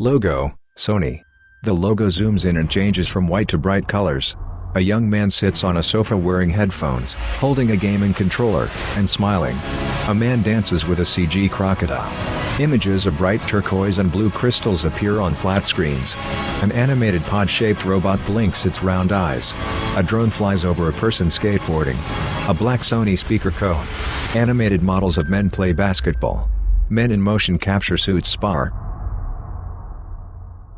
Logo, Sony. The logo zooms in and changes from white to bright colors. A young man sits on a sofa wearing headphones, holding a gaming controller, and smiling. A man dances with a CG crocodile. Images of bright turquoise and blue crystals appear on flat screens. An animated pod-shaped robot blinks its round eyes. A drone flies over a person skateboarding. A black Sony speaker cone. Animated models of men play basketball. Men in motion capture suits spar.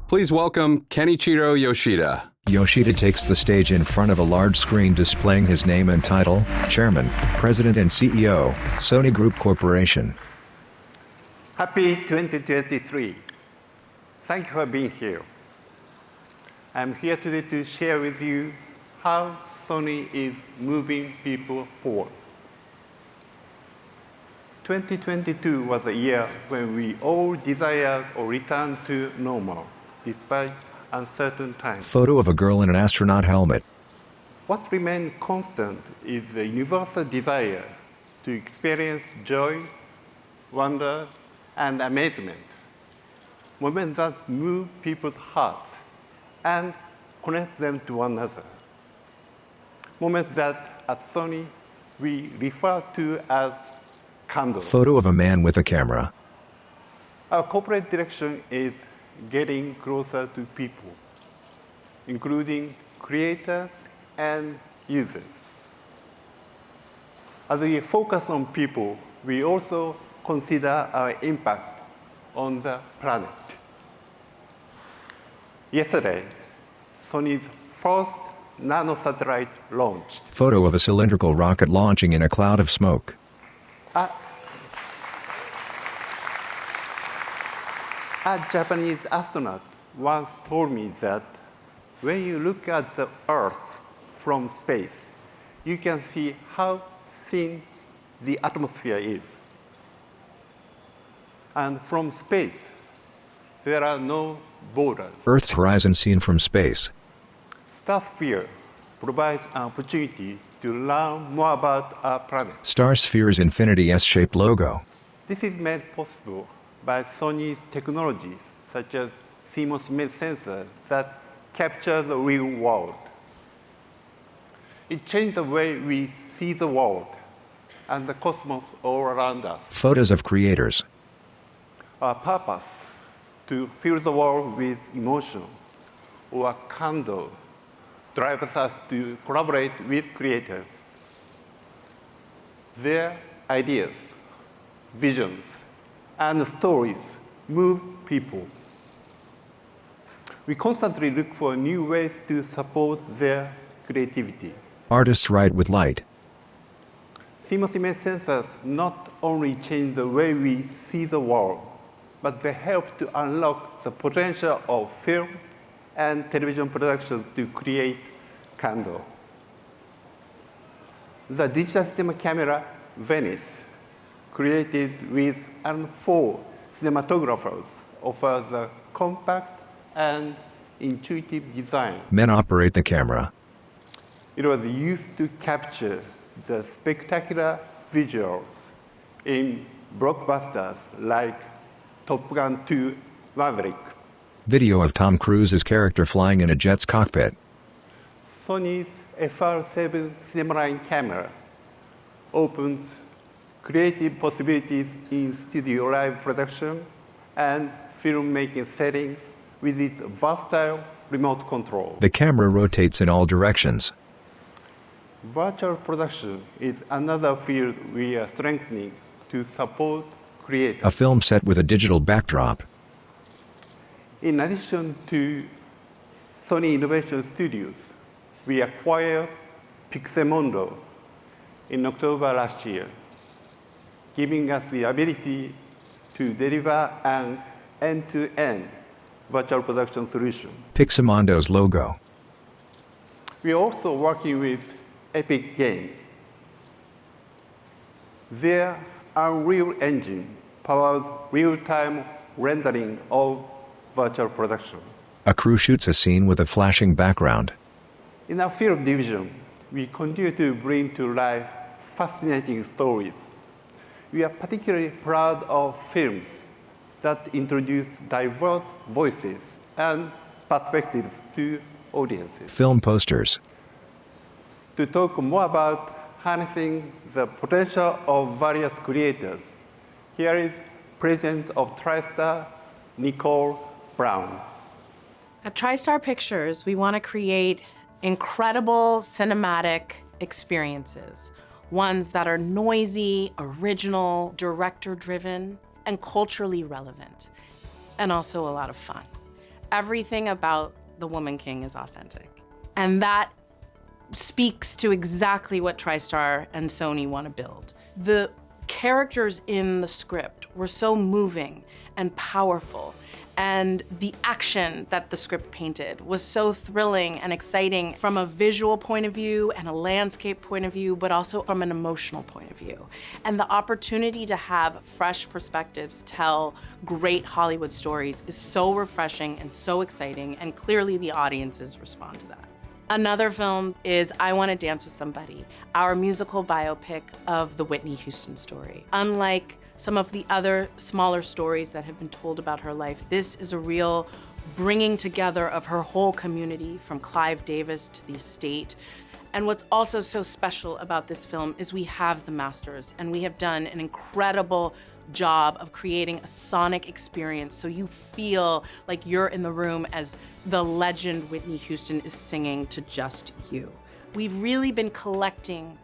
Please welcome Kenichiro Yoshida. Yoshida takes the stage in front of a large screen displaying his name and title, Chairman, President and CEO, Sony Group Corporation. Happy 2023. Thank you for being here. I'm here today to share with you how Sony is moving people forward. 2022 was a year when we all desired a return to normal, despite uncertain times. Photo of a girl in an astronaut helmet. What remained constant is the universal desire to experience joy, wonder, and amazement. Moments that move people's hearts and connect them to one another. Moments that at Sony we refer to as candle. Photo of a man with a camera. Our corporate direction is getting closer to people, including creators and users. As we focus on people, we also consider our impact on the planet. Yesterday, Sony's first nanosatellite launched. Photo of a cylindrical rocket launching in a cloud of smoke. A Japanese astronaut once told me that when you look at the Earth from space, you can see how thin the atmosphere is. And from space, there are no borders. Earth's horizon seen from space. Starsphere provides an opportunity to learn more about our planet. Starsphere's infinity S-shaped logo. This is made possible by Sony's technologies, such as CMOS image sensors that capture the real world. It changed the way we see the world and the cosmos all around us. Photos of creators. Our purpose, to fill the world with emotion or candle, drives us to collaborate with creators. Their ideas, visions, and stories move people. We constantly look for new ways to support their creativity. Artists write with light. CMOS image sensors not only change the way we see the world, but they help to unlock the potential of film and television productions to create candle. The digital cinema camera, Venice, created with and for cinematographers, offers a compact and intuitive design. Men operate the camera. It was used to capture the spectacular visuals in blockbusters like Top Gun 2 Maverick. Video of Tom Cruise's character flying in a jet's cockpit. Sony's FR7 Cinemaline camera opens creative possibilities in studio live production and filmmaking settings with its versatile remote control. The camera rotates in all directions. Virtual production is another field we are strengthening to support creators. A film set with a digital backdrop. In addition to Sony Innovation Studios, we acquired Pixemondo in October last year, giving us the ability to deliver an end-to-end virtual production solution. Pixemondo's logo. We are also working with Epic Games. Their Unreal Engine powers real-time rendering of virtual production. A crew shoots a scene with a flashing background. In our film division, we continue to bring to life fascinating stories. We are particularly proud of films that introduce diverse voices and perspectives to audiences. Film posters. To talk more about harnessing the potential of various creators, here is President of TriStar, Nicole Brown. At TriStar Pictures, we want to create incredible cinematic experiences, ones that are noisy, original, director-driven, and culturally relevant, and also a lot of fun. Everything about The Woman King is authentic. And that speaks to exactly what TriStar and Sony want to build. The characters in the script were so moving and powerful, and the action that the script painted was so thrilling and exciting from a visual point of view and a landscape point of view, but also from an emotional point of view. And the opportunity to have fresh perspectives tell great Hollywood stories is so refreshing and so exciting, and clearly the audiences respond to that. Another film is I Want to Dance with Somebody, our musical biopic of the Whitney Houston story. Unlike some of the other smaller stories that have been told about her life, this is a real bringing together of her whole community, from Clive Davis to the estate. And what's also so special about this film is we have the masters, and we have done an incredible job of creating a sonic experience so you feel like you're in the room as the legend Whitney Houston is singing to just you. We've really been collecting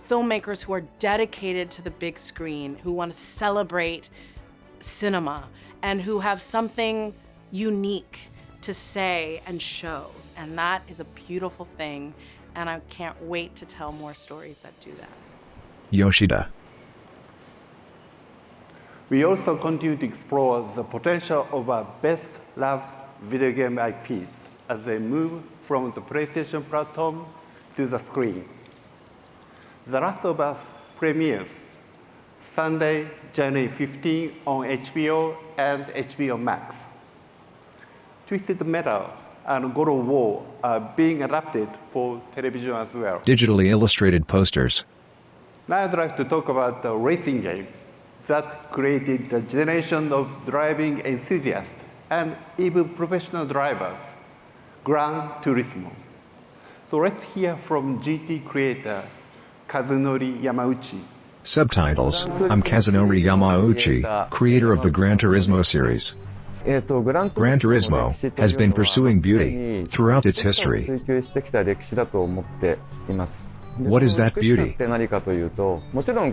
filmmakers who are dedicated to the big screen, who want to celebrate cinema, and who have something unique to say and show. And that is a beautiful thing, and I can't wait to tell more stories that do that. Yoshida. We also continue to explore the potential of our best-loved video game IPs as they move from the PlayStation platform to the screen. The Last of Us premieres Sunday, January 15 on HBO and HBO Max. Twisted Metal and God of War are being adapted for television as well. Digitally illustrated posters. Now I'd like to talk about the racing game that created the generation of driving enthusiasts and even professional drivers, Gran Turismo. So let's hear from GT creator Kazunori Yamauchi. Subtitles. I'm Kazunori Yamauchi, creator of the Gran Turismo series. Gran Turismo has been pursuing beauty throughout its history. What is that beauty?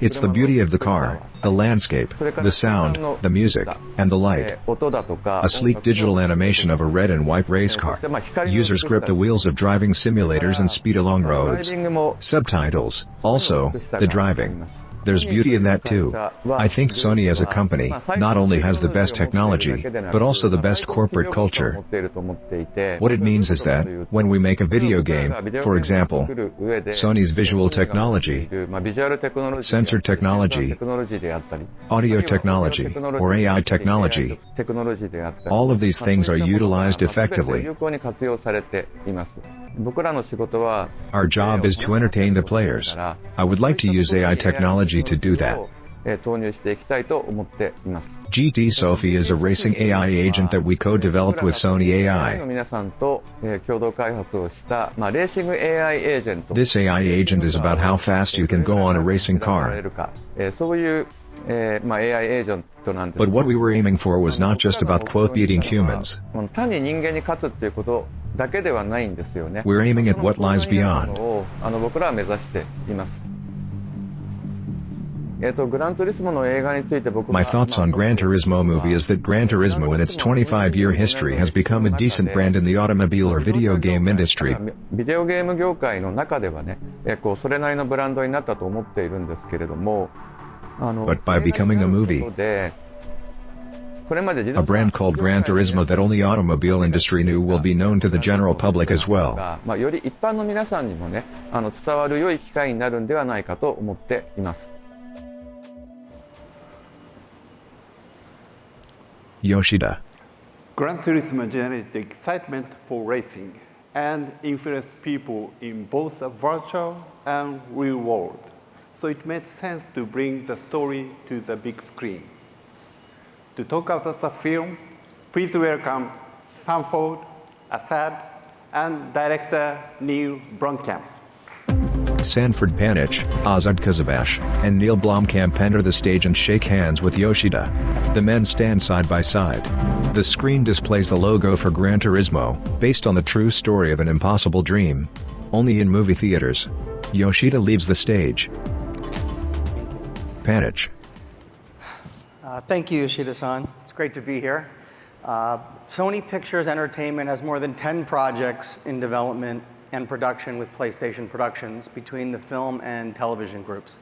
It's the beauty of the car, the landscape, the sound, the music, and the light. A sleek digital animation of a red and white race car. Users grip the wheels of driving simulators and speed along roads. Subtitles. Also, the driving. There's beauty in that too. I think Sony as a company not only has the best technology, but also the best corporate culture. What it means is that, when we make a video game, for example, Sony's visual technology, sensor technology, audio technology, or AI technology, all of these things are utilized effectively. Our job is to entertain the players. I would like to use AI technology to do that. GT Sophie is a racing AI agent that we co-developed with Sony AI. This AI agent is about how fast you can go on a racing car. But what we were aiming for was not just about quote beating humans. We're aiming at what lies beyond. My thoughts on Gran Turismo movie is that Gran Turismo in its 25-year history has become a decent brand in the automobile or video game industry. But by becoming a movie, a brand called Gran Turismo that only automobile industry knew will be known to the general public as well. Yoshida. Gran Turismo generated excitement for racing and influenced people in both the virtual and real world. So it made sense to bring the story to the big screen. To talk about the film, please welcome Sanford, Assad, and director Neil Blomkamp. Sanford Panich, Azad Kazabash, and Neil Blomkamp enter the stage and shake hands with Yoshida. The men stand side by side. The screen displays the logo for Gran Turismo, based on the true story of an impossible dream. Only in movie theaters. Yoshida leaves the stage. Panich. Thank you, Yoshida-san. It's great to be here. Sony Pictures Entertainment has more than 10 projects in development and production with PlayStation Productions between the film and television groups.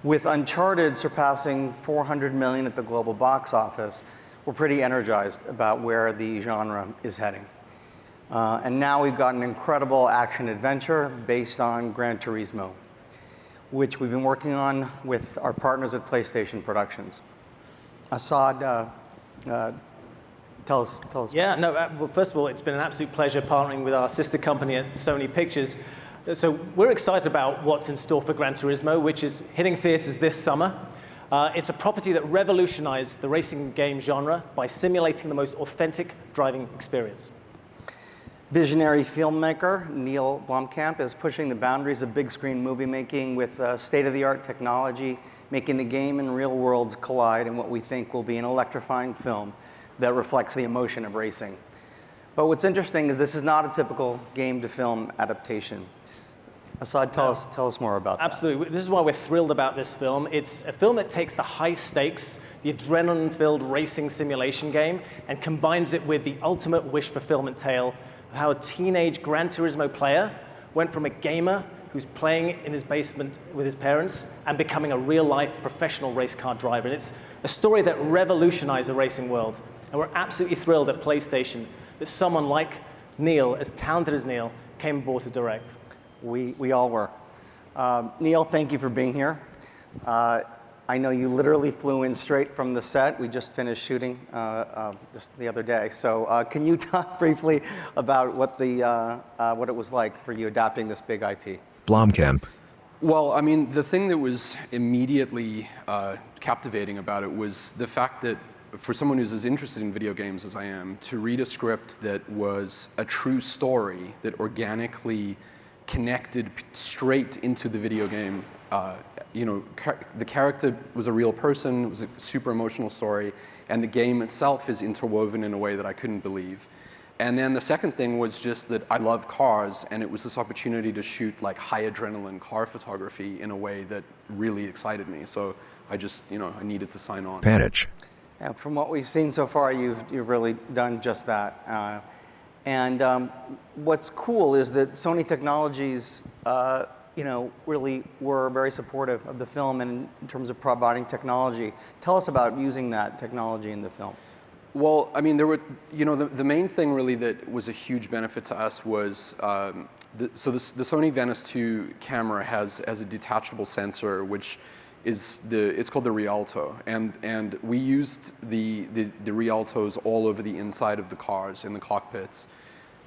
With Uncharted surpassing $400 million at the global box office, we're pretty energized about where the genre is heading. And now we've got an incredible action-adventure based on Gran Turismo, which we've been working on with our partners at PlayStation Productions. Assad, tell us. Yeah, no, well, first of all, it's been an absolute pleasure partnering with our sister company at Sony Pictures. So we're excited about what's in store for Gran Turismo, which is hitting theaters this summer. It's a property that revolutionized the racing game genre by simulating the most authentic driving experience. Visionary filmmaker Neil Blomkamp is pushing the boundaries of big screen movie making with state-of-the-art technology, making the game and real worlds collide in what we think will be an electrifying film that reflects the emotion of racing. But what's interesting is this is not a typical game-to-film adaptation. Assad, tell us more about that. Absolutely. This is why we're thrilled about this film. It's a film that takes the high stakes, the adrenaline-filled racing simulation game, and combines it with the ultimate wish fulfillment tale of how a teenage Gran Turismo player went from a gamer who's playing in his basement with his parents and becoming a real-life professional race car driver. And it's a story that revolutionized the racing world. And we're absolutely thrilled at PlayStation that someone like Neil, as talented as Neil, came aboard to direct. We all were. Neil, thank you for being here. I know you literally flew in straight from the set. We just finished shooting just the other day. So can you talk briefly about what it was like for you adapting this big IP? Blomkamp. Well, I mean, the thing that was immediately captivating about it was the fact that for someone who's as interested in video games as I am, to read a script that was a true story that organically connected straight into the video game. The character was a real person, it was a super emotional story, and the game itself is interwoven in a way that I couldn't believe. And then the second thing was just that I love cars, and it was this opportunity to shoot like high adrenaline car photography in a way that really excited me. So I just, I needed to sign on. Panich. Yeah, from what we've seen so far, you've really done just that. What's cool is that Sony Technologies, really were very supportive of the film and in terms of providing technology. Tell us about using that technology in the film. Well, I mean, there were, the main thing really that was a huge benefit to us was, the Sony Venice 2 camera has a detachable sensor, which is it's called the Rialto, and we used the Rialtos all over the inside of the cars, in the cockpits,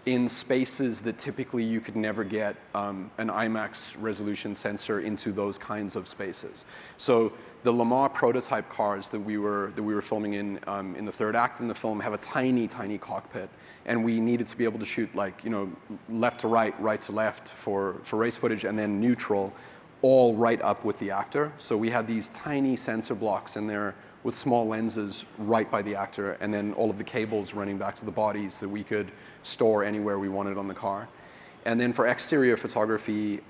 in spaces that typically you could never get an IMAX resolution sensor into those kinds of spaces. So the Le Mans prototype cars that we were filming in the third act in the film have a tiny, tiny cockpit, and we needed to be able to shoot left to right, right to left for race footage, and then neutral, all right up with the actor. So we had these tiny sensor blocks in there with small lenses right by the actor, and then all of the cables running back to the bodies that we could store anywhere we wanted on the car. And then for exterior photography,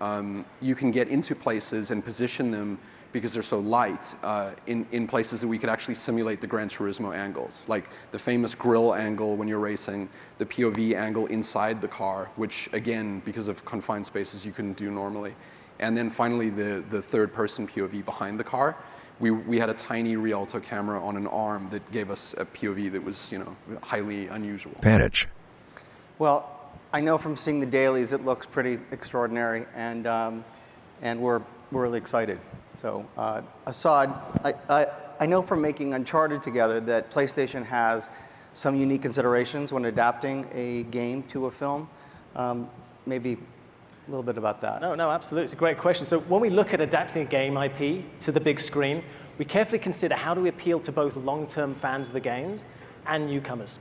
you can get into places and position them, because they're so light, in places that we could actually simulate the Gran Turismo angles, like the famous grill angle when you're racing, the POV angle inside the car, which again, because of confined spaces, you couldn't do normally. And then finally, the third-person POV behind the car. We had a tiny Rialto camera on an arm that gave us a POV that was, highly unusual. Panich. Well, I know from seeing the dailies, it looks pretty extraordinary, and we're really excited. So, Assad, I know from making Uncharted together that PlayStation has some unique considerations when adapting a game to a film. Maybe a little bit about that. No, absolutely. It's a great question. So when we look at adapting a game IP to the big screen, we carefully consider how do we appeal to both long-term fans of the games and newcomers.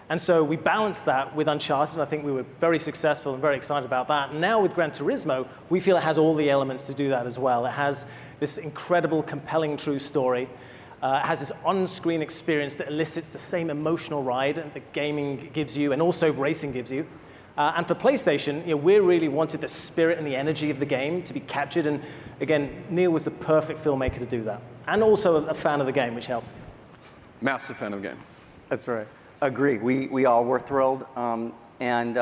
And so we balanced that with Uncharted, and I think we were very successful and very excited about that. And now with Gran Turismo, we feel it has all the elements to do that as well. It has this incredible, compelling, true story. It has this on-screen experience that elicits the same emotional ride that gaming gives you and also racing gives you. And for PlayStation, we really wanted the spirit and the energy of the game to be captured. And again, Neil was the perfect filmmaker to do that. And also a fan of the game, which helps. Massive fan of the game. That's right. Agree. We all were thrilled. And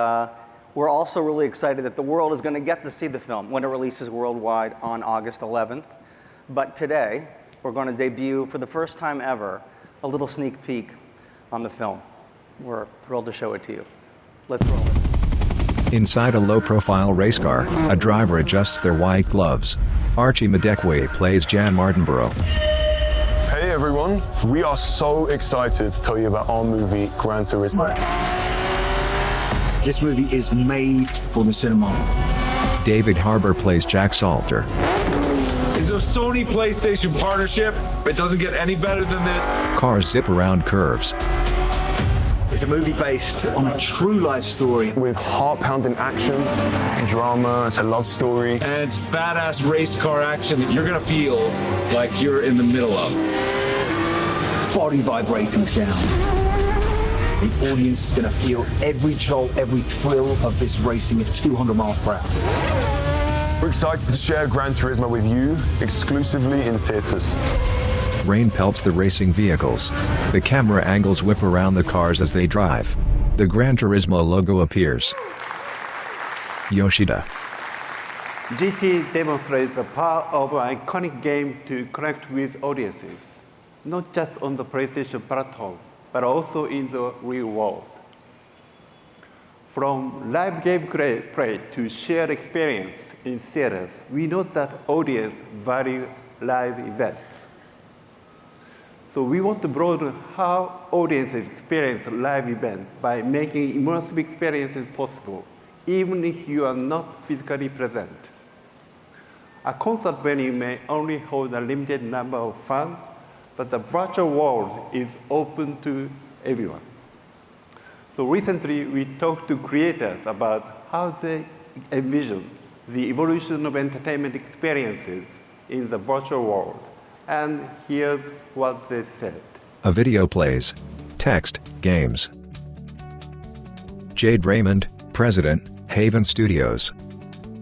we're also really excited that the world is going to get to see the film when it releases worldwide on August 11th. But today, we're going to debut, for the first time ever, a little sneak peek on the film. We're thrilled to show it to you. Let's roll it. Inside a low-profile race car, a driver adjusts their white gloves. Archie Madekwe plays Jan Martinborough. Hey everyone, we are so excited to tell you about our movie, Gran Turismo. This movie is made for the cinema. David Harbour plays Jack Salter. It's a Sony PlayStation partnership. It doesn't get any better than this. Cars zip around curves. It's a movie based on a true life story. With heart-pounding action, drama, it's a love story. And it's badass race car action that you're gonna feel like you're in the middle of. Body vibrating sound. The audience is going to feel every jolt, every thrill of this racing at 200 miles per hour. We're excited to share Gran Turismo with you exclusively in theaters. Rain pelts the racing vehicles. The camera angles whip around the cars as they drive. The Gran Turismo logo appears. Yoshida. GT demonstrates the power of an iconic game to connect with audiences, not just on the PlayStation platform, but also in the real world. From live game play to shared experience in theaters, we know that audience value live events. So we want to broaden how audiences experience a live event by making immersive experiences possible, even if you are not physically present. A concert venue may only hold a limited number of fans, but the virtual world is open to everyone. So recently, we talked to creators about how they envision the evolution of entertainment experiences in the virtual world. And here's what they said. A video plays. Text, games. Jade Raymond, President, Haven Studios.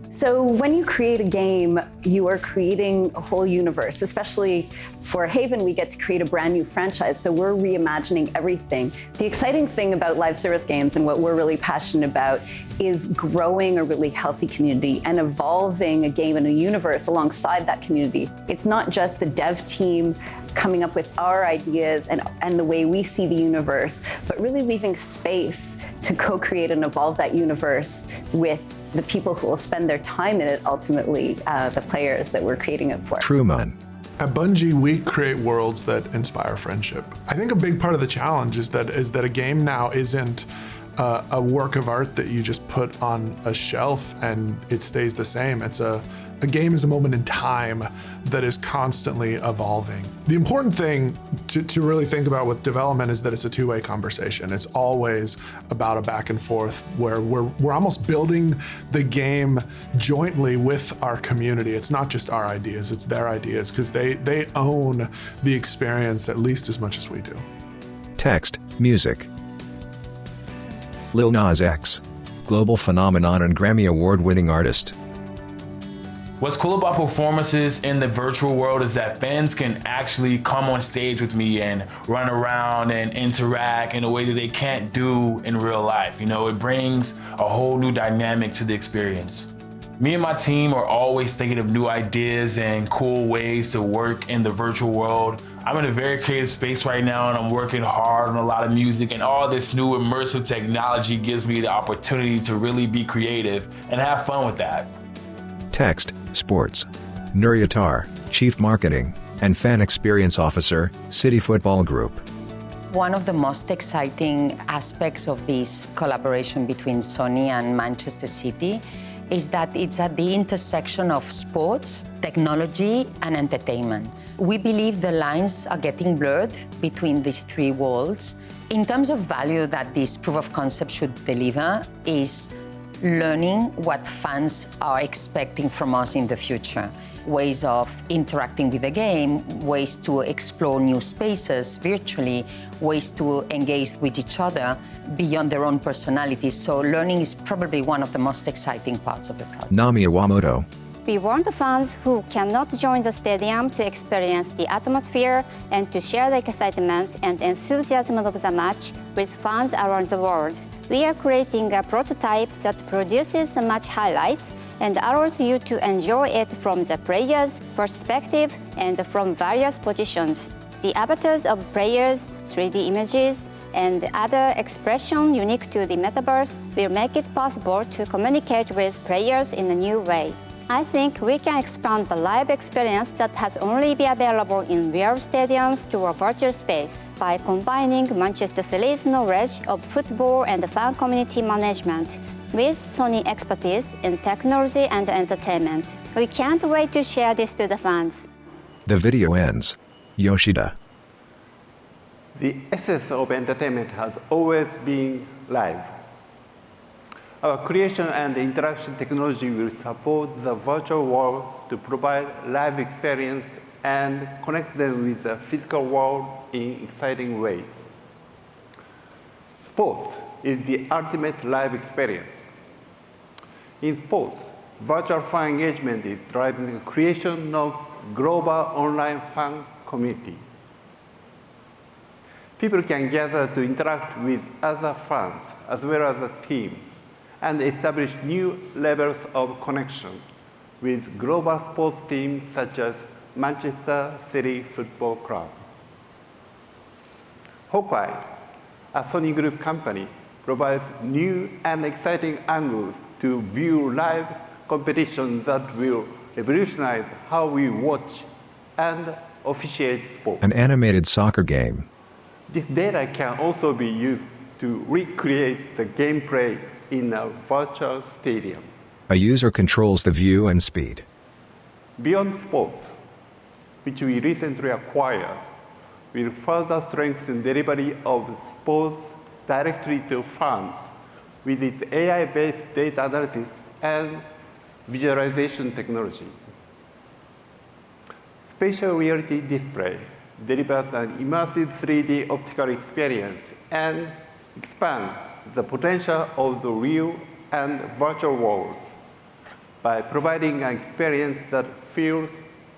So when you create a game, you are creating a whole universe. Especially for Haven, we get to create a brand new franchise, so we're reimagining everything. The exciting thing about live service games and what we're really passionate about is growing a really healthy community and evolving a game and a universe alongside that community. It's not just the dev team coming up with our ideas and the way we see the universe, but really leaving space to co-create and evolve that universe with the people who will spend their time in it, ultimately, the players that we're creating it for. Truman. At Bungie, we create worlds that inspire friendship. I think a big part of the challenge is that a game now isn't a work of art that you just put on a shelf and it stays the same. A game is a moment in time that is constantly evolving. The important thing to really think about with development is that it's a two-way conversation. It's always about a back and forth where we're almost building the game jointly with our community. It's not just our ideas, it's their ideas, because they own the experience at least as much as we do. Text, music. Lil Nas X. Global phenomenon and Grammy Award-winning artist. What's cool about performances in the virtual world is that fans can actually come on stage with me and run around and interact in a way that they can't do in real life. It brings a whole new dynamic to the experience. Me and my team are always thinking of new ideas and cool ways to work in the virtual world. I'm in a very creative space right now and I'm working hard on a lot of music, and all this new immersive technology gives me the opportunity to really be creative and have fun with that. Text, sports. Nuri Attar, Chief Marketing and Fan Experience Officer, City Football Group. One of the most exciting aspects of this collaboration between Sony and Manchester City is that it's at the intersection of sports technology and entertainment. We believe the lines are getting blurred between these three worlds. In terms of value that this proof of concept should deliver is learning what fans are expecting from us in the future. Ways of interacting with the game, ways to explore new spaces virtually, ways to engage with each other beyond their own personalities. So learning is probably one of the most exciting parts of the project. Nami Iwamoto. We want fans who cannot join the stadium to experience the atmosphere and to share the excitement and enthusiasm of the match with fans around the world. We are creating a prototype that produces the match highlights and allows you to enjoy it from the player's perspective and from various positions. The avatars of players, 3D images, and other expression unique to the metaverse will make it possible to communicate with players in a new way. I think we can expand the live experience that has only been available in real stadiums to a virtual space by combining Manchester City's knowledge of football and fan community management with Sony expertise in technology and entertainment. We can't wait to share this to the fans. The video ends. Yoshida. The essence of entertainment has always been live. Our creation and interaction technology will support the virtual world to provide live experience and connect them with the physical world in exciting ways. Sports is the ultimate live experience. In sports, virtual fan engagement is driving the creation of global online fan community. People can gather to interact with other fans as well as a team and establish new levels of connection with global sports teams such as Manchester City Football Club. Hawkeye, a Sony Group company, provides new and exciting angles to view live competitions that will revolutionize how we watch and officiate sports. An animated soccer game. This data can also be used to recreate the gameplay in a virtual stadium. A user controls the view and speed. Beyond Sports, which we recently acquired, will further strengthen delivery of sports directly to fans with its AI-based data analysis and visualization technology. Spatial reality display delivers an immersive 3D optical experience and expands the potential of the real and virtual worlds by providing an experience that feels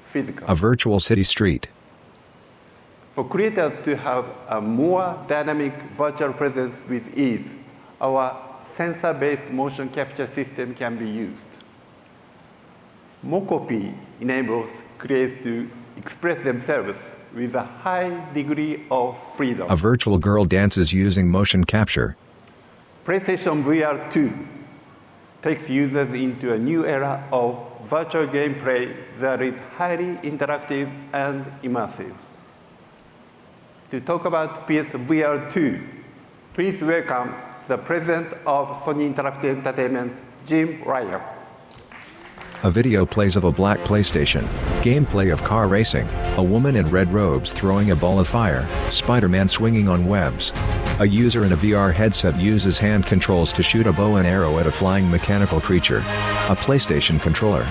physical. A virtual city street. For creators to have a more dynamic virtual presence with ease, our sensor-based motion capture system can be used. Mokopi enables creators to express themselves with a high degree of freedom. A virtual girl dances using motion capture. PlayStation VR 2 takes users into a new era of virtual gameplay that is highly interactive and immersive. To talk about PSVR 2, please welcome the president of Sony Interactive Entertainment, Jim Ryan. A video plays of a black PlayStation. Gameplay of car racing. A woman in red robes throwing a ball of fire. Spider-Man swinging on webs. A user in a VR headset uses hand controls to shoot a bow and arrow at a flying mechanical creature. A PlayStation controller.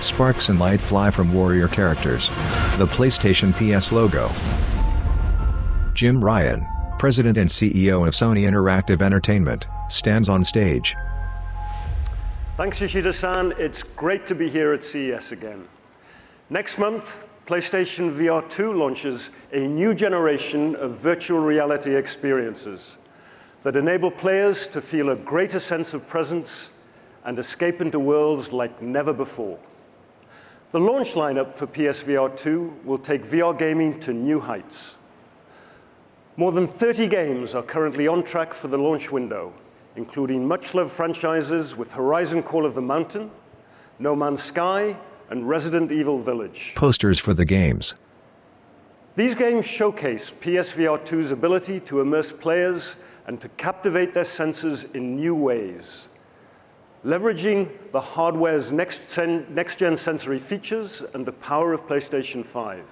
Sparks and light fly from warrior characters. The PlayStation PS logo. Jim Ryan, President and CEO of Sony Interactive Entertainment, stands on stage. Thanks, Yoshida-san. It's great to be here at CES again. Next month, PlayStation VR 2 launches a new generation of virtual reality experiences that enable players to feel a greater sense of presence and escape into worlds like never before. The launch lineup for PSVR 2 will take VR gaming to new heights. More than 30 games are currently on track for the launch window, including much-loved franchises with Horizon Call of the Mountain, No Man's Sky, and Resident Evil Village. Posters for the games. These games showcase PSVR 2's ability to immerse players and to captivate their senses in new ways. leveraging the hardware's next-gen sensory features and the power of PlayStation 5.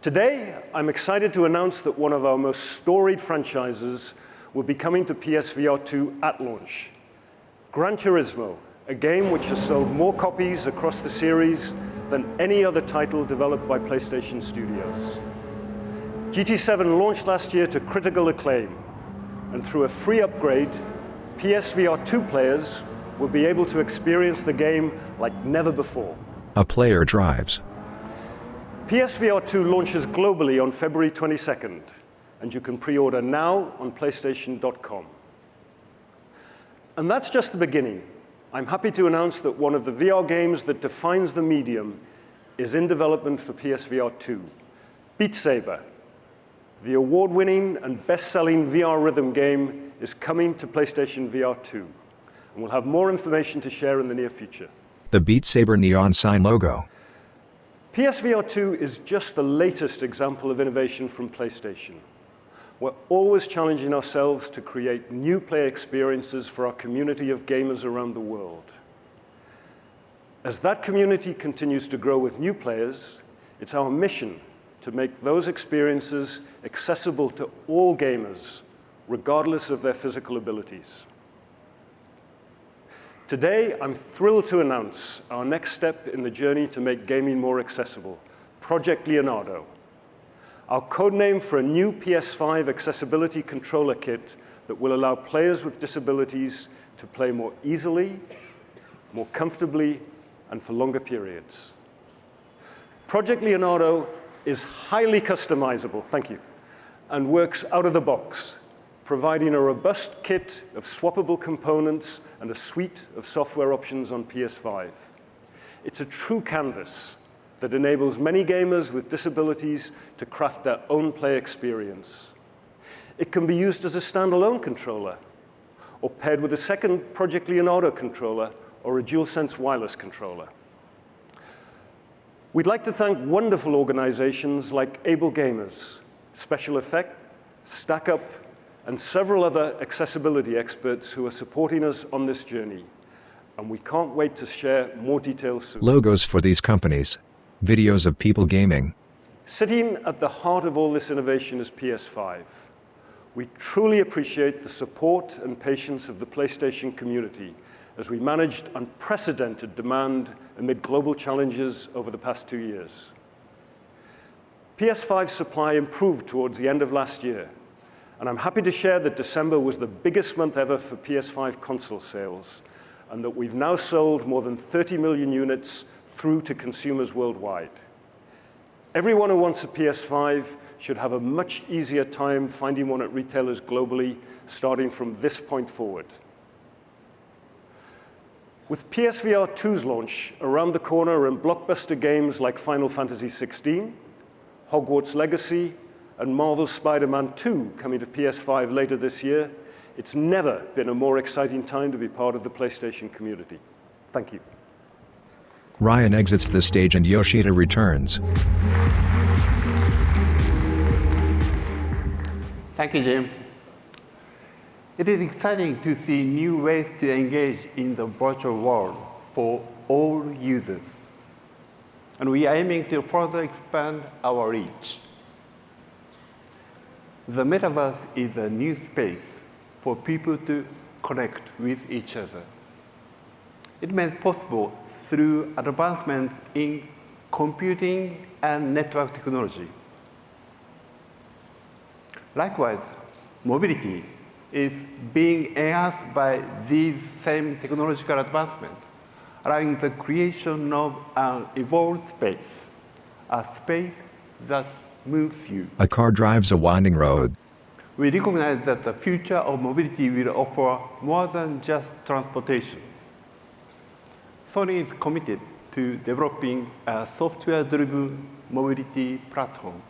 Today, I'm excited to announce that one of our most storied franchises will be coming to PSVR 2 at launch. Gran Turismo, a game which has sold more copies across the series than any other title developed by PlayStation Studios. GT7 launched last year to critical acclaim, and through a free upgrade, PSVR 2 players will be able to experience the game like never before. A player drives. PSVR 2 launches globally on February 22nd, and you can pre-order now on PlayStation.com. And that's just the beginning. I'm happy to announce that one of the VR games that defines the medium is in development for PSVR 2, Beat Saber. The award-winning and best-selling VR rhythm game is coming to PlayStation VR 2, and we'll have more information to share in the near future. The Beat Saber neon sign logo. PSVR 2 is just the latest example of innovation from PlayStation. We're always challenging ourselves to create new play experiences for our community of gamers around the world. As that community continues to grow with new players, it's our mission to make those experiences accessible to all gamers, regardless of their physical abilities. Today, I'm thrilled to announce our next step in the journey to make gaming more accessible, Project Leonardo. Our codename for a new PS5 accessibility controller kit that will allow players with disabilities to play more easily, more comfortably, and for longer periods. Project Leonardo is highly customizable, thank you, and works out of the box, providing a robust kit of swappable components and a suite of software options on PS5. It's a true canvas that enables many gamers with disabilities to craft their own play experience. It can be used as a standalone controller, or paired with a second Project Leonardo controller or a DualSense wireless controller. We'd like to thank wonderful organizations like Able Gamers, Special Effect, StackUp, and several other accessibility experts who are supporting us on this journey. And we can't wait to share more details soon. Logos for these companies. Videos of people gaming. Sitting at the heart of all this innovation is PS5. We truly appreciate the support and patience of the PlayStation community as we managed unprecedented demand amid global challenges over the past 2 years. PS5 supply improved towards the end of last year, and I'm happy to share that December was the biggest month ever for PS5 console sales, and that we've now sold more than 30 million units through to consumers worldwide. Everyone who wants a PS5 should have a much easier time finding one at retailers globally, starting from this point forward. With PSVR 2's launch around the corner and blockbuster games like Final Fantasy XVI, Hogwarts Legacy, and Marvel's Spider-Man 2 coming to PS5 later this year, it's never been a more exciting time to be part of the PlayStation community. Thank you. Ryan exits the stage and Yoshida returns. Thank you, Jim. It is exciting to see new ways to engage in the virtual world for all users. And we are aiming to further expand our reach. The metaverse is a new space for people to connect with each other. It is made possible through advancements in computing and network technology. Likewise, mobility is being enhanced by these same technological advancements, allowing the creation of an evolved space, a space that moves you. A car drives a winding road. We recognize that the future of mobility will offer more than just transportation. Sony is committed to developing a software-driven mobility platform.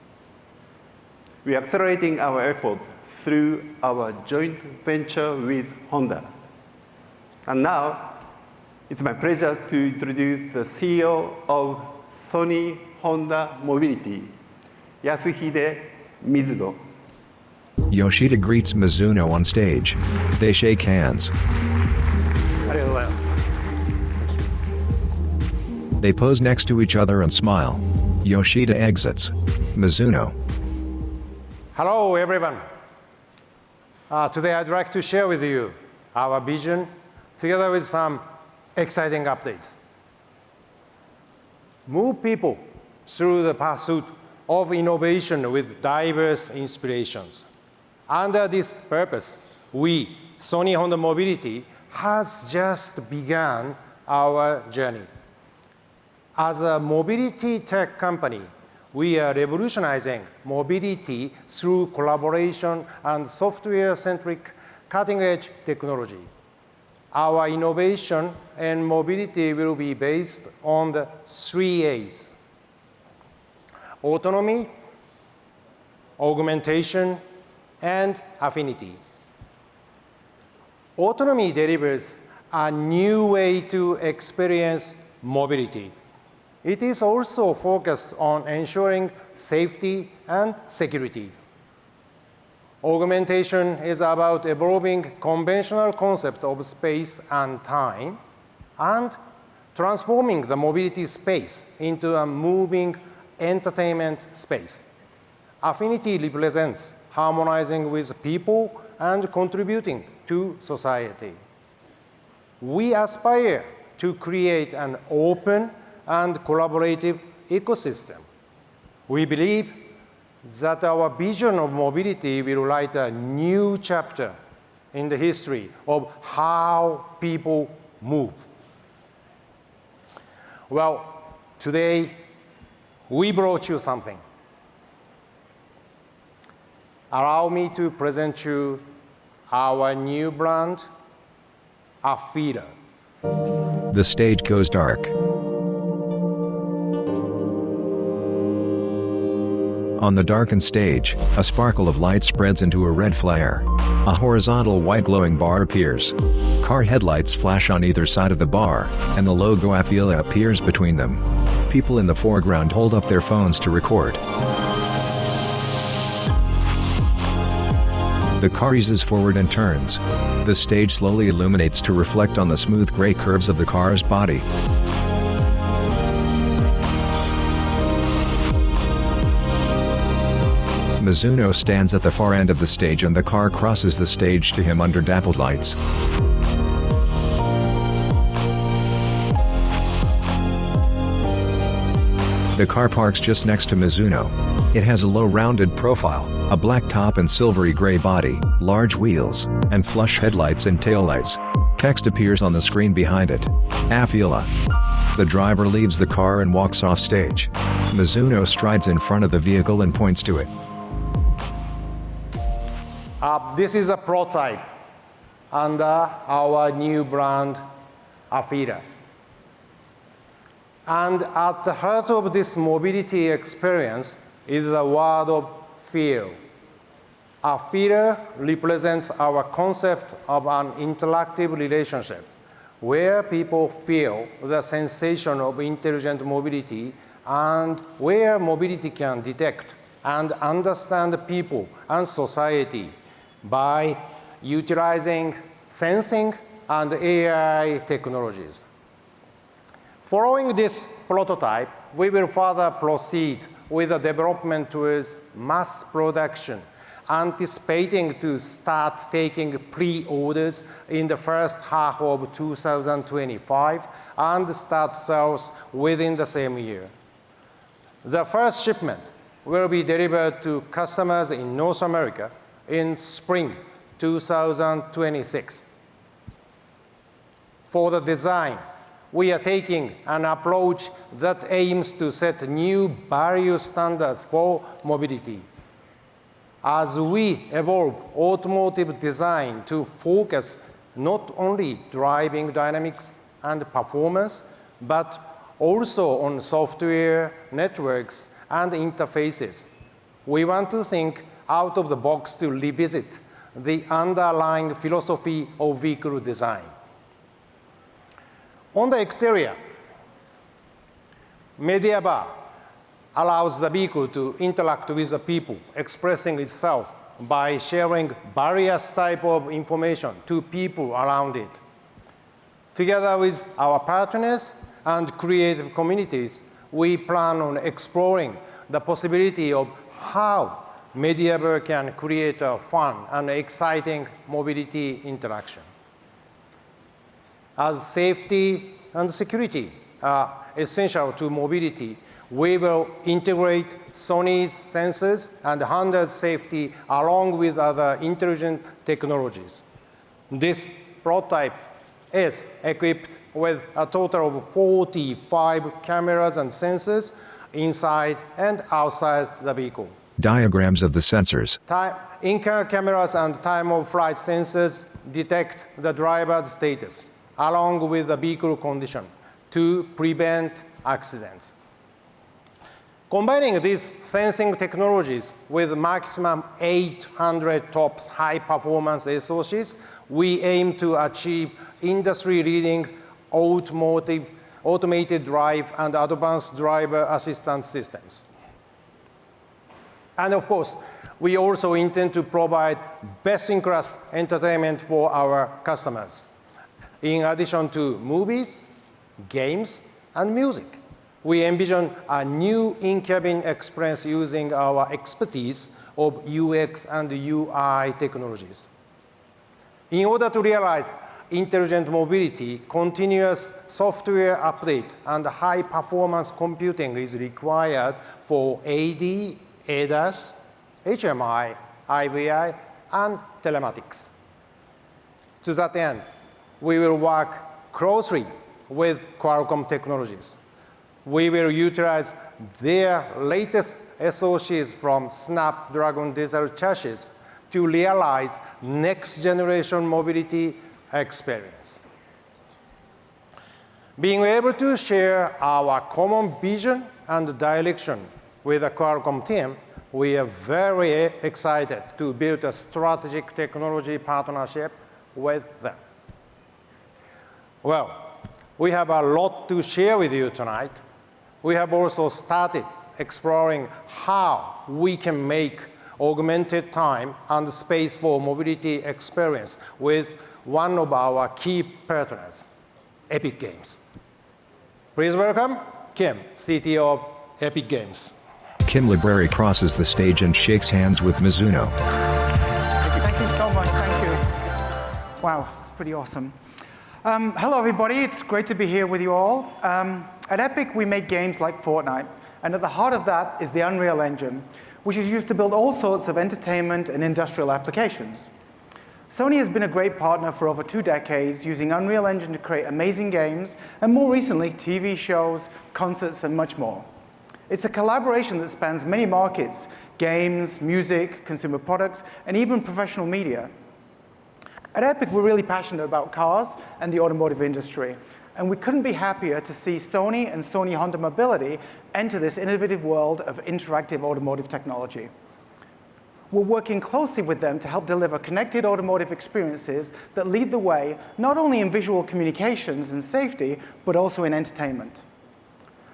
We are accelerating our effort through our joint venture with Honda. And now, it's my pleasure to introduce the CEO of Sony Honda Mobility, Yasuhide Mizuno. Yoshida greets Mizuno on stage. They shake hands. They pose next to each other and smile. Yoshida exits. Mizuno. Hello, everyone. Today I'd like to share with you our vision together with some exciting updates. Move people through the pursuit of innovation with diverse inspirations. Under this purpose, we, Sony Honda Mobility, has just begun our journey. As a mobility tech company, we are revolutionizing mobility through collaboration and software-centric cutting-edge technology. Our innovation and mobility will be based on the 3 A's: autonomy, augmentation, and affinity. Autonomy delivers a new way to experience mobility. It is also focused on ensuring safety and security. Augmentation is about evolving conventional concept of space and time and transforming the mobility space into a moving entertainment space. Affinity represents harmonizing with people and contributing to society. We aspire to create an open and collaborative ecosystem. We believe that our vision of mobility will write a new chapter in the history of how people move. Well, today we brought you something. Allow me to present you our new brand, Afeela. The stage goes dark. On the darkened stage, a sparkle of light spreads into a red flare. A horizontal white glowing bar appears. Car headlights flash on either side of the bar, and the logo Afeela appears between them. People in the foreground hold up their phones to record. The car eases forward and turns. The stage slowly illuminates to reflect on the smooth gray curves of the car's body. Mizuno stands at the far end of the stage and the car crosses the stage to him under dappled lights. The car parks just next to Mizuno. It has a low rounded profile, a black top and silvery gray body, large wheels, and flush headlights and taillights. Text appears on the screen behind it. Afeela. The driver leaves the car and walks off stage. Mizuno strides in front of the vehicle and points to it. This is a prototype under our new brand, Afeela. And at the heart of this mobility experience is the word of feel. Afeela represents our concept of an interactive relationship where people feel the sensation of intelligent mobility and where mobility can detect and understand people and society by utilizing sensing and AI technologies. Following this prototype, we will further proceed with the development towards mass production, anticipating to start taking pre-orders in the first half of 2025 and start sales within the same year. The first shipment will be delivered to customers in North America in spring 2026. For the design, we are taking an approach that aims to set new value standards for mobility. As we evolve automotive design to focus not only driving dynamics and performance, but also on software, networks, and interfaces, we want to think out of the box to revisit the underlying philosophy of vehicle design. On the exterior, media bar allows the vehicle to interact with the people, expressing itself by sharing various types of information to people around it. Together with our partners and creative communities, we plan on exploring the possibility of how Medieval can create a fun and exciting mobility interaction. As safety and security are essential to mobility, we will integrate Sony's sensors and Honda's safety along with other intelligent technologies. This prototype is equipped with a total of 45 cameras and sensors inside and outside the vehicle. Diagrams of the sensors. In-car cameras and time-of-flight sensors detect the driver's status along with the vehicle condition to prevent accidents. Combining these sensing technologies with maximum 800 TOPS high-performance SoCs, we aim to achieve industry-leading automated drive and advanced driver assistance systems. And of course, we also intend to provide best-in-class entertainment for our customers. In addition to movies, games, and music, we envision a new in-cabin experience using our expertise of UX and UI technologies. In order to realize intelligent mobility, continuous software update and high-performance computing is required for AD, ADAS, HMI, IVI, and telematics. To that end, we will work closely with Qualcomm Technologies. We will utilize their latest SoCs from Snapdragon digital chassis to realize next-generation mobility experience. Being able to share our common vision and direction with the Qualcomm team, we are very excited to build a strategic technology partnership with them. Well, we have a lot to share with you tonight. We have also started exploring how we can make augmented time and space for mobility experience with one of our key partners, Epic Games. Please welcome Kim, CTO of Epic Games. Kim Library crosses the stage and shakes hands with Mizuno. Thank you so much, thank you. Wow, it's pretty awesome. Hello everybody, it's great to be here with you all. At Epic, we make games like Fortnite, and at the heart of that is the Unreal Engine, which is used to build all sorts of entertainment and industrial applications. Sony has been a great partner for over 2 decades, using Unreal Engine to create amazing games, and more recently, TV shows, concerts, and much more. It's a collaboration that spans many markets: games, music, consumer products, and even professional media. At Epic, we're really passionate about cars and the automotive industry, and we couldn't be happier to see Sony and Sony Honda Mobility enter this innovative world of interactive automotive technology. We're working closely with them to help deliver connected automotive experiences that lead the way not only in visual communications and safety, but also in entertainment.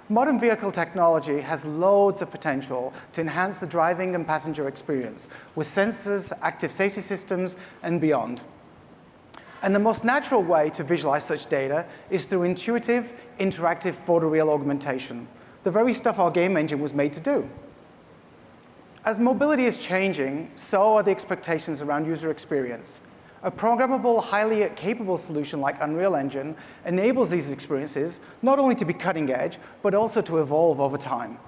Modern vehicle technology has loads of potential to enhance the driving and passenger experience with sensors, active safety systems, and beyond. And the most natural way to visualize such data is through intuitive, interactive photoreal augmentation, the very stuff our game engine was made to do. As mobility is changing, so are the expectations around user experience. A programmable, highly capable solution like Unreal Engine enables these experiences not only to be cutting edge, but also to evolve over time.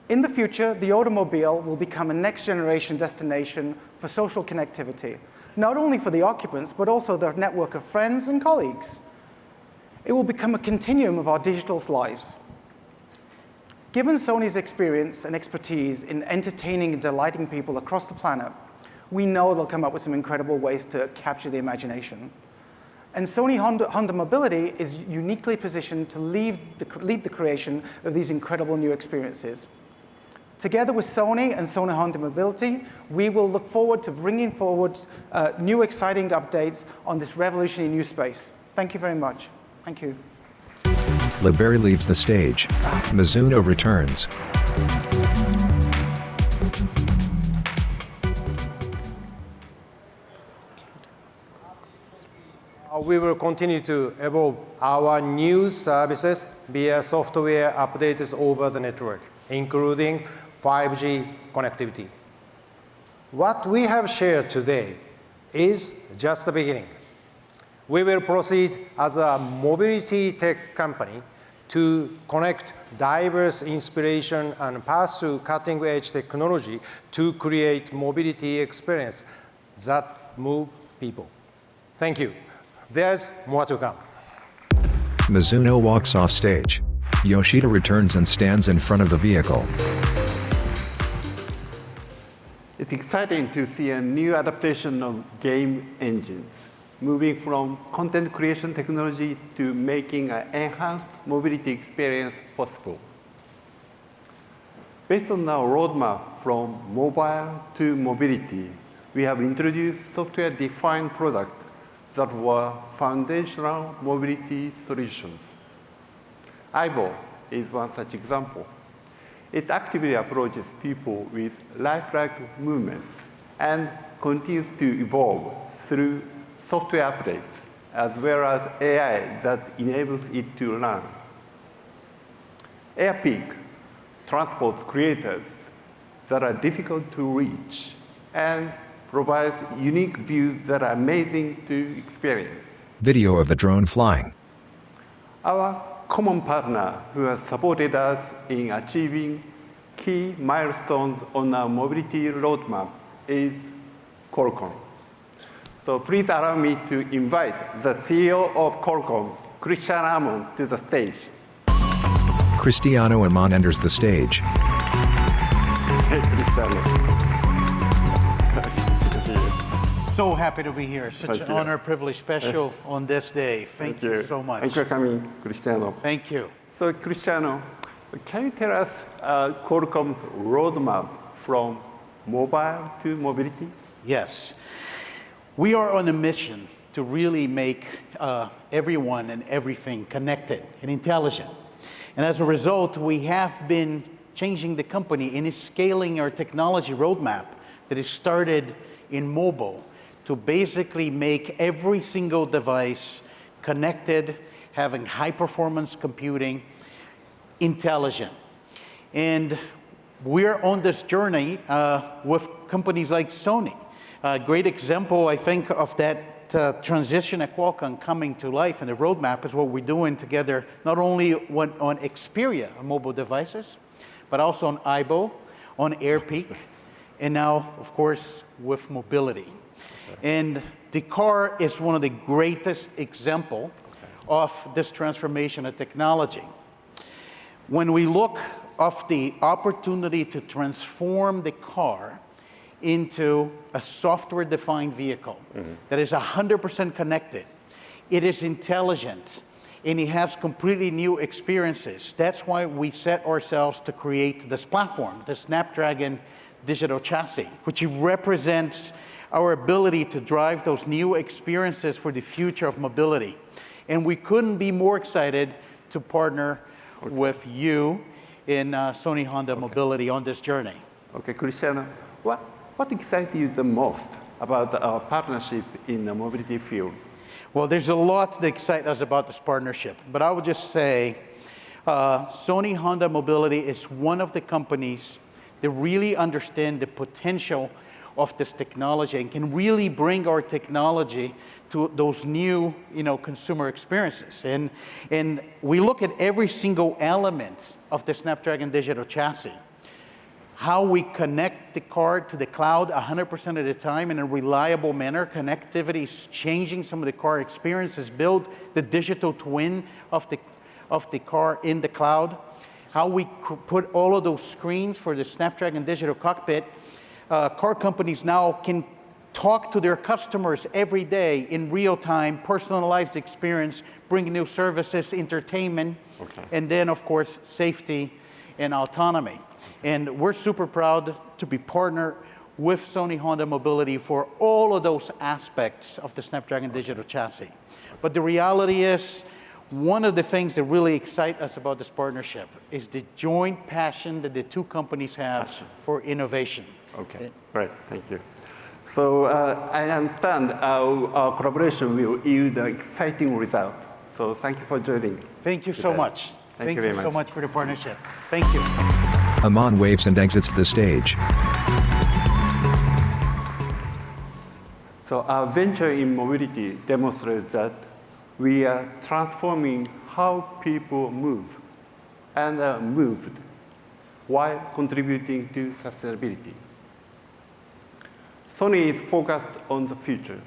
In the future, the automobile will become a next-generation destination for social connectivity, not only for the occupants, but also their network of friends and colleagues. It will become a continuum of our digital lives. Given Sony's experience and expertise in entertaining and delighting people across the planet, we know they'll come up with some incredible ways to capture the imagination. And Sony Honda Mobility is uniquely positioned to lead the creation of these incredible new experiences. Together with Sony and Sony Honda Mobility, we will look forward to bringing forward new exciting updates on this revolutionary new space. Thank you very much. Thank you. Library leaves the stage. Mizuno returns. We will continue to evolve our new services via software updates over the network, including 5G connectivity. What we have shared today is just the beginning. We will proceed as a mobility tech company to connect diverse inspiration and pass through cutting-edge technology to create mobility experience that move people. Thank you. There's more to come. Mizuno walks off stage. Yoshida returns and stands in front of the vehicle. It's exciting to see a new adaptation of game engines, moving from content creation technology to making an enhanced mobility experience possible. Based on our roadmap from mobile to mobility, we have introduced software-defined products that were foundational mobility solutions. AIBO is one such example. It actively approaches people with lifelike movements and continues to evolve through software updates, as well as AI that enables it to learn. AirPeak transports creators that are difficult to reach and provides unique views that are amazing to experience. Video of the drone flying. Our common partner who has supported us in achieving key milestones on our mobility roadmap is Qualcomm. So please allow me to invite the CEO of Qualcomm, Cristiano Amon, to the stage. Cristiano Amon enters the stage. Hey, Cristiano. So happy to be here. Such an honor, privilege, special on this day. Thank you so much. Thank you for coming, Cristiano. Thank you. So, Cristiano, can you tell us Qualcomm's roadmap from mobile to mobility? Yes. We are on a mission to really make everyone and everything connected and intelligent. And as a result, we have been changing the company and scaling our technology roadmap that is started in mobile to basically make every single device connected, having high-performance computing, intelligent. And we're on this journey with companies like Sony. A great example, I think, of that transition at Qualcomm coming to life and the roadmap is what we're doing together, not only on Xperia on mobile devices, but also on AIBO, on AirPeak, and now, of course, with mobility. And the car is one of the greatest examples of this transformation of technology. When we look at the opportunity to transform the car into a software-defined vehicle that is 100% connected, it is intelligent, and it has completely new experiences. That's why we set ourselves to create this platform, the Snapdragon Digital Chassis, which represents our ability to drive those new experiences for the future of mobility. And we couldn't be more excited to partner with you in Sony Honda Mobility on this journey. Okay, Cristiano, what excites you the most about our partnership in the mobility field? Well, there's a lot that excites us about this partnership, but I would just say Sony Honda Mobility is one of the companies that really understand the potential of this technology and can really bring our technology to those new, consumer experiences. And we look at every single element of the Snapdragon Digital Chassis. How we connect the car to the cloud 100% of the time in a reliable manner. Connectivity is changing some of the car experiences. Build the digital twin of the car in the cloud. How we put all of those screens for the Snapdragon Digital Cockpit. Car companies now can talk to their customers every day in real time, personalized experience, bring new services, entertainment, and then, of course, safety and autonomy. And we're super proud to be partnered with Sony Honda Mobility for all of those aspects of the Snapdragon Digital Chassis. But the reality is, one of the things that really excite us about this partnership is the joint passion that the two companies have for innovation. Okay, great, thank you. So I understand our collaboration will yield an exciting result. So thank you for joining. Thank you so much. Thank you very so much. much for the partnership. Thank you. Aman waves and exits the stage. So our venture in mobility demonstrates that we are transforming how people move and are moved while contributing to sustainability. Sony is focused on the future,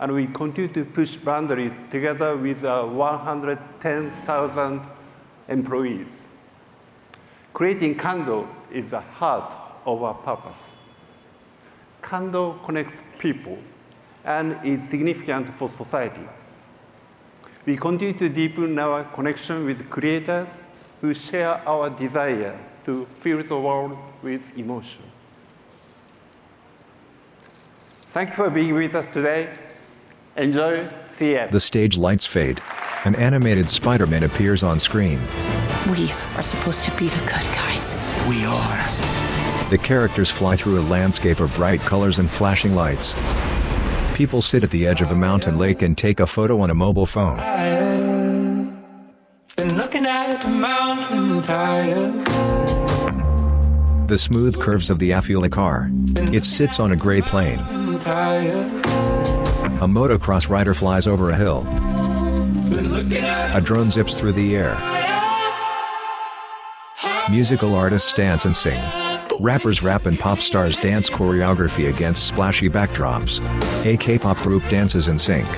and we continue to push boundaries together with our 110,000 employees. Creating Kando is the heart of our purpose. Kando connects people and is significant for society. We continue to deepen our connection with creators who share our desire to fill the world with emotion. Thank you for being with us today. Enjoy CES. The stage lights fade. An animated Spider-Man appears on screen. We are supposed to be the good guys. We are. The characters fly through a landscape of bright colors and flashing lights. People sit at the edge of a mountain lake and take a photo on a mobile phone. Been looking at the mountains higher. The smooth curves of the Afeela car. It sits on a gray plane. A motocross rider flies over a hill. A drone zips through the air. Musical artists dance and sing. Rappers rap and pop stars dance choreography against splashy backdrops. A K-pop group dances in sync.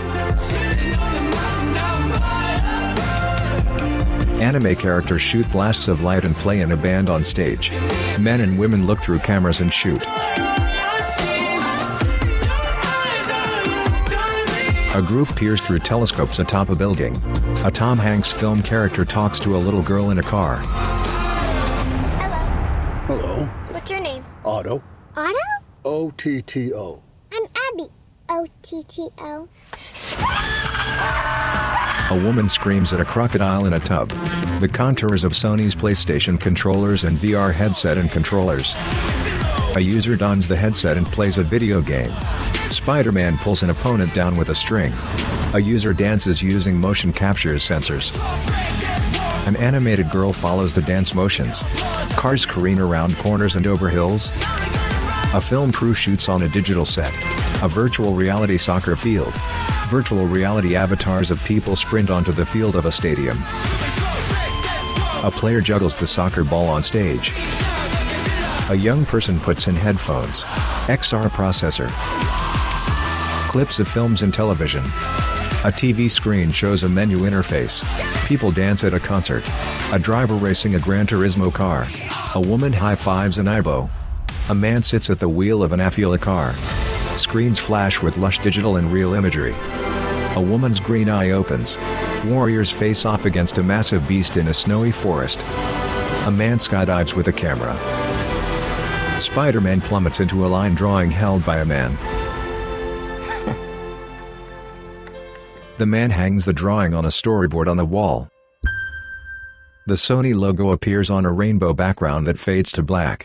Anime characters shoot blasts of light and play in a band on stage. Men and women look through cameras and shoot. A group peers through telescopes atop a building. A Tom Hanks film character talks to a little girl in a car. Hello. What's your name? Otto. Otto? O-T-T-O. I'm Abby. O-T-T-O. A woman screams at a crocodile in a tub. The contours of Sony's PlayStation controllers and VR headset and controllers. A user dons the headset and plays a video game. Spider-Man pulls an opponent down with a string. A user dances using motion capture sensors. An animated girl follows the dance motions. Cars careen around corners and over hills. A film crew shoots on a digital set. A virtual reality soccer field. Virtual reality avatars of people sprint onto the field of a stadium. A player juggles the soccer ball on stage. A young person puts in headphones. XR processor. Clips of films and television. A TV screen shows a menu interface. People dance at a concert. A driver racing a Gran Turismo car. A woman high-fives an Ibo. A man sits at the wheel of an Afeela car. Screens flash with lush digital and real imagery. A woman's green eye opens. Warriors face off against a massive beast in a snowy forest. A man skydives with a camera. Spider-Man plummets into a line drawing held by a man. The man hangs the drawing on a storyboard on the wall. The Sony logo appears on a rainbow background that fades to black.